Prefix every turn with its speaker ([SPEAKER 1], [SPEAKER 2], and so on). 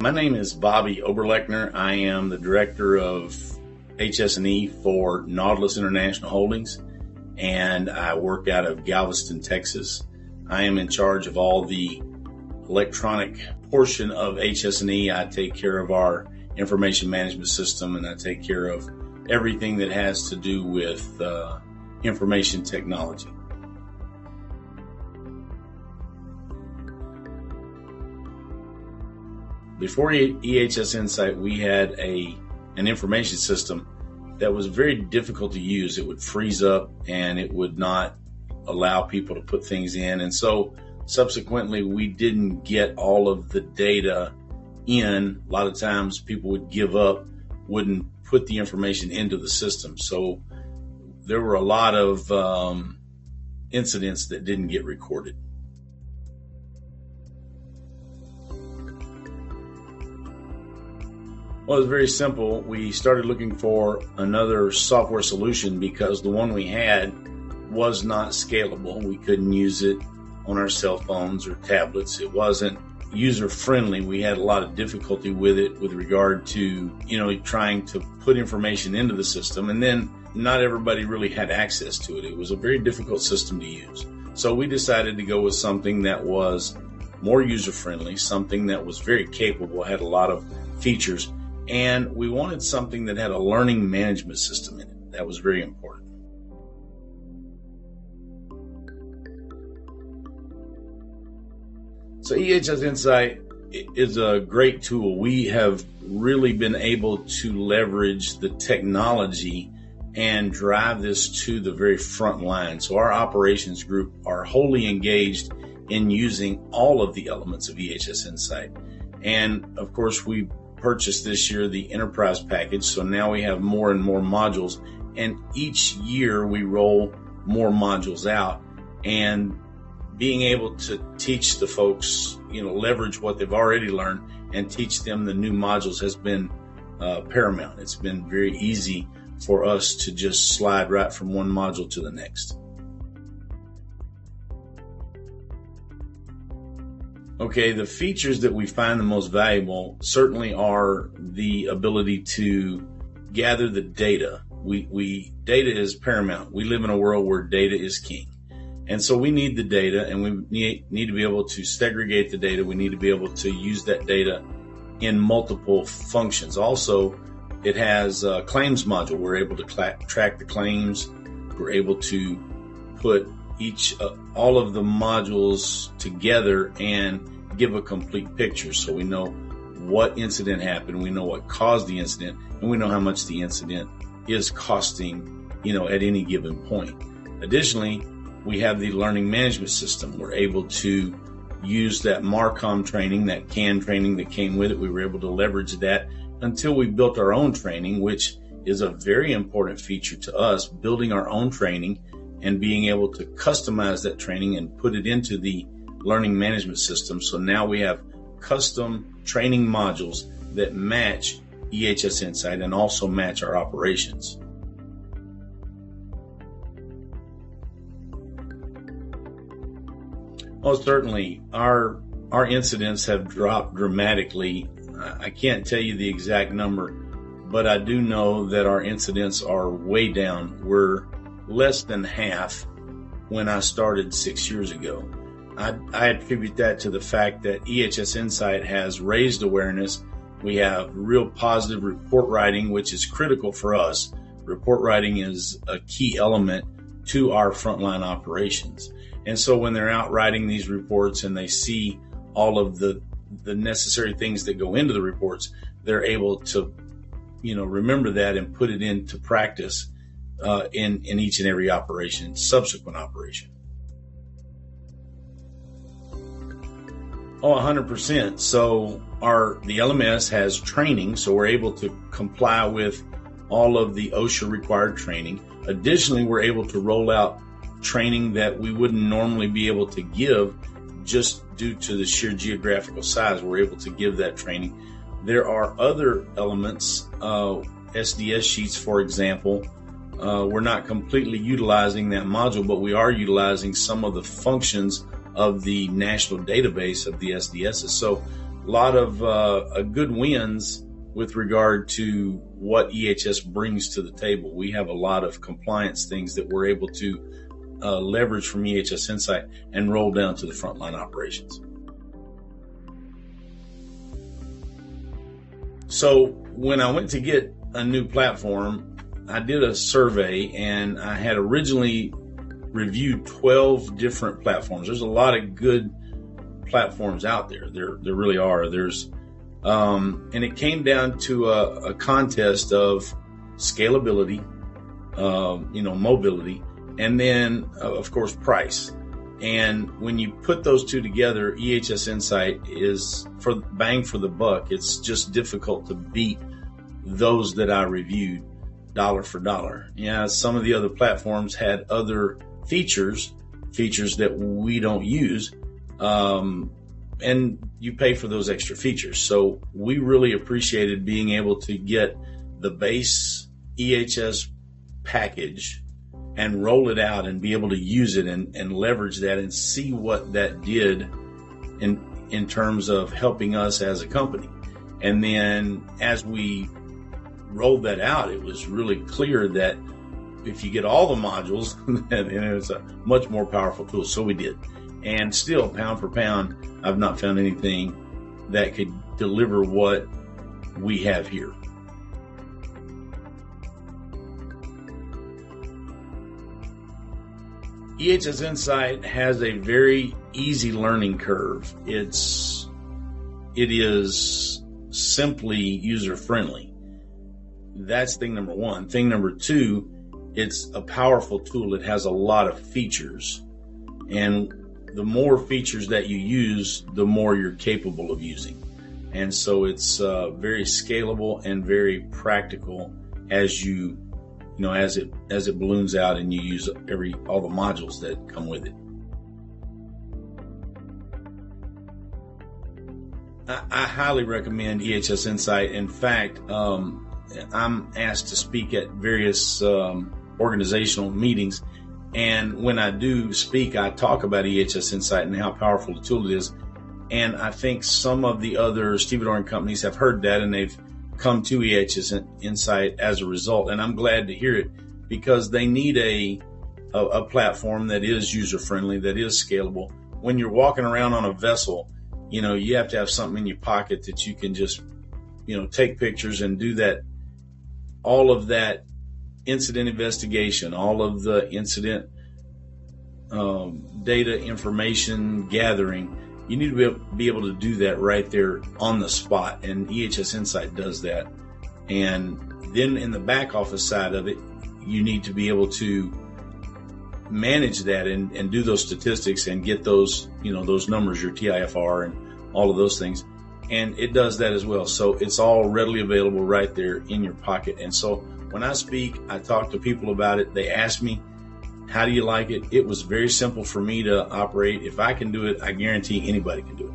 [SPEAKER 1] My name is Bobby Oberlechner. I am the director of HS&E for Nautilus International Holdings, and I work out of Galveston, Texas. I am in charge of all the electronic portion of HS&E. I take care of our information management system, and I take care of everything that has to do with information technology. Before EHS Insight, we had an information system that was very difficult to use. It would freeze up and it would not allow people to put things in. And so subsequently, we didn't get all of the data in. A lot of times people would give up, wouldn't put the information into the system. So there were a lot of incidents that didn't get recorded. Well, it was very simple. We started looking for another software solution because the one we had was not scalable. We couldn't use it on our cell phones or tablets. It wasn't user-friendly. We had a lot of difficulty with it with regard to, trying to put information into the system. And then not everybody really had access to it. It was a very difficult system to use. So we decided to go with something that was more user-friendly, something that was very capable, had a lot of features. And we wanted something that had a learning management system in it. That was very important. So EHS Insight is a great tool. We have really been able to leverage the technology and drive this to the very front line. So our operations group are wholly engaged in using all of the elements of EHS Insight. And of course, we purchased this year the enterprise package, so now we have more and more modules, and each year we roll more modules out, and being able to teach the folks, leverage what they've already learned and teach them the new modules has been paramount. It's been very easy for us to just slide right from one module to the next. Okay, the features that we find the most valuable certainly are the ability to gather the data. Data is paramount. We live in a world where data is king. And so we need the data, and we need to be able to segregate the data. We need to be able to use that data in multiple functions. Also, it has a claims module. We're able to track the claims. We're able to put all of the modules together and give a complete picture, so we know what incident happened, we know what caused the incident, and we know how much the incident is costing, at any given point. Additionally, we have the learning management system. We're able to use that MARCOM training, that CAN training that came with it. We were able to leverage that until we built our own training, which is a very important feature to us, building our own training and being able to customize that training and put it into the learning management system. So now we have custom training modules that match EHS Insight and also match our operations. Well, certainly our incidents have dropped dramatically. I can't tell you the exact number, but I do know that our incidents are way down. We're less than half when I started 6 years ago. I attribute that to the fact that EHS Insight has raised awareness. We have real positive report writing, which is critical for us. Report writing is a key element to our frontline operations. And so when they're out writing these reports and they see all of the necessary things that go into the reports, they're able to, remember that and put it into practice in each and every operation, subsequent operation. Oh, 100%. So the LMS has training, so we're able to comply with all of the OSHA required training. Additionally, we're able to roll out training that we wouldn't normally be able to give just due to the sheer geographical size. We're able to give that training. There are other elements, SDS sheets, for example. We're not completely utilizing that module, but we are utilizing some of the functions of the national database of the SDSs. So lot of good wins with regard to what EHS brings to the table. We have a lot of compliance things that we're able to leverage from EHS Insight and roll down to the frontline operations. So when I went to get a new platform, I did a survey, and I had originally reviewed 12 different platforms. There's a lot of good platforms out there. There really are. There's and it came down to a contest of scalability, mobility, and then of course price. And when you put those two together, EHS Insight is for bang for the buck. It's just difficult to beat those that I reviewed dollar for dollar. Yeah, some of the other platforms had other features that we don't use, and you pay for those extra features. So we really appreciated being able to get the base EHS package and roll it out and be able to use it and leverage that and see what that did in terms of helping us as a company. And then as we rolled that out, it was really clear that if you get all the modules, and it's a much more powerful tool. So we did. And still, pound for pound, I've not found anything that could deliver what we have here. EHS Insight has a very easy learning curve. It is simply user-friendly. That's thing number one. Thing number two, it's a powerful tool. It has a lot of features. And the more features that you use, the more you're capable of using. And so it's very scalable and very practical as as it balloons out and you use all the modules that come with it. I highly recommend EHS Insight. In fact, I'm asked to speak at various organizational meetings, and when I do speak, I talk about EHS Insight and how powerful a tool it is. And I think some of the other stevedore companies have heard that, and they've come to EHS Insight as a result. And I'm glad to hear it, because they need a platform that is user-friendly, that is scalable. When you're walking around on a vessel, you have to have something in your pocket that you can just, take pictures and do that, all of that incident investigation, all of the incident data information gathering. You need to be able to do that right there on the spot, and EHS Insight does that. And then in the back office side of it, you need to be able to manage that and do those statistics and get those, those numbers, your TIFR and all of those things. And it does that as well. So it's all readily available right there in your pocket. And so when I speak, I talk to people about it. They ask me, how do you like it? It was very simple for me to operate. If I can do it, I guarantee anybody can do it.